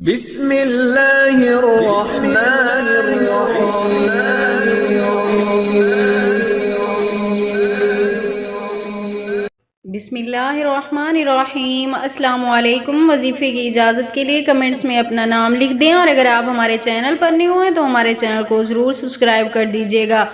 بسم اللہ الرحمن الرحیم۔ بسم اللہ الرحمن الرحیم۔ السلام علیکم۔ وظیفے کی اجازت کے لیے کمنٹس میں اپنا نام لکھ دیں، اور اگر آپ ہمارے چینل پر نئے ہوئے ہیں تو ہمارے چینل کو ضرور سبسکرائب کر دیجیے گا۔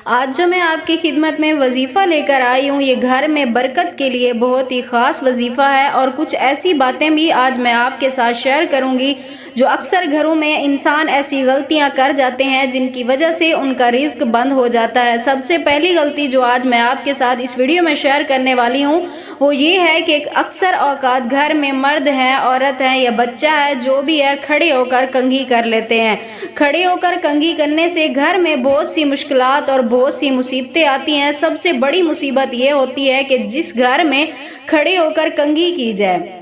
آج جو میں آپ کی خدمت میں وظیفہ لے کر آئی ہوں، یہ گھر میں برکت کے لیے بہت ہی خاص وظیفہ ہے، اور کچھ ایسی باتیں بھی آج میں آپ کے ساتھ شیئر کروں گی جو اکثر گھروں میں انسان ایسی غلطیاں کر جاتے ہیں جن کی وجہ سے ان کا رزق بند ہو جاتا ہے۔ سب سے پہلی غلطی جو آج میں آپ کے ساتھ اس ویڈیو میں شیئر کرنے والی ہوں وہ یہ ہے کہ اکثر اوقات گھر میں مرد ہیں، عورت ہیں یا بچہ ہے، جو بھی ہے، کھڑے ہو کر کنگھی کر لیتے ہیں۔ کھڑے ہو کر کنگھی کرنے سے گھر میں بہت سی مشکلات اور بہت سی مصیبتیں آتی ہیں۔ سب سے بڑی مصیبت یہ ہوتی ہے کہ جس گھر میں کھڑے ہو کر کنگھی کی جائے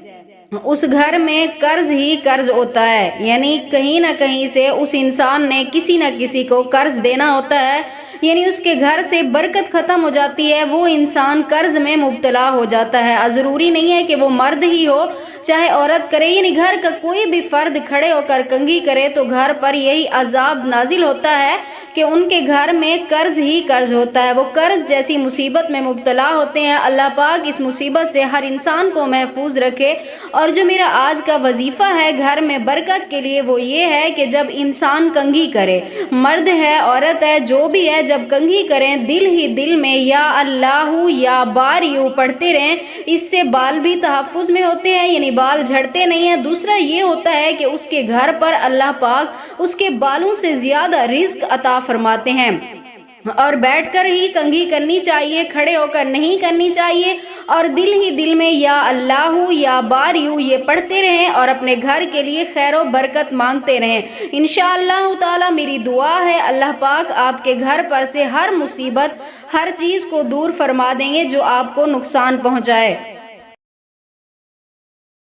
اس گھر میں قرض ہی قرض ہوتا ہے، یعنی کہیں نہ کہیں سے اس انسان نے کسی نہ کسی کو قرض دینا ہوتا ہے، یعنی اس کے گھر سے برکت ختم ہو جاتی ہے، وہ انسان قرض میں مبتلا ہو جاتا ہے۔ ضروری نہیں ہے کہ وہ مرد ہی ہو، چاہے عورت کرے، یعنی گھر کا کوئی بھی فرد کھڑے ہو کر کنگھی کرے تو گھر پر یہی عذاب نازل ہوتا ہے کہ ان کے گھر میں قرض ہی قرض ہوتا ہے، وہ قرض جیسی مصیبت میں مبتلا ہوتے ہیں۔ اللہ پاک اس مصیبت سے ہر انسان کو محفوظ رکھے۔ اور جو میرا آج کا وظیفہ ہے گھر میں برکت کے لیے وہ یہ ہے کہ جب انسان کنگھی کرے، مرد ہے عورت ہے جو بھی ہے، جب کنگھی کریں دل ہی دل میں یا اللہ یا باریو پڑھتے رہیں، اس سے بال بھی تحفظ میں ہوتے ہیں، یعنی بال جھڑتے نہیں ہیں۔ دوسرا یہ ہوتا ہے کہ اس کے گھر پر اللہ پاک اس کے بالوں سے زیادہ رزق عطا فرماتے ہیں۔ اور بیٹھ کر ہی کنگھی کرنی چاہیے، کھڑے ہو کر نہیں کرنی چاہیے، اور دل ہی دل میں یا اللہ یا باریو یہ پڑھتے رہیں اور اپنے گھر کے لیے خیر و برکت مانگتے رہیں۔ انشاءاللہ تعالی میری دعا ہے اللہ پاک آپ کے گھر پر سے ہر مصیبت، ہر چیز کو دور فرما دیں گے جو آپ کو نقصان پہنچائے۔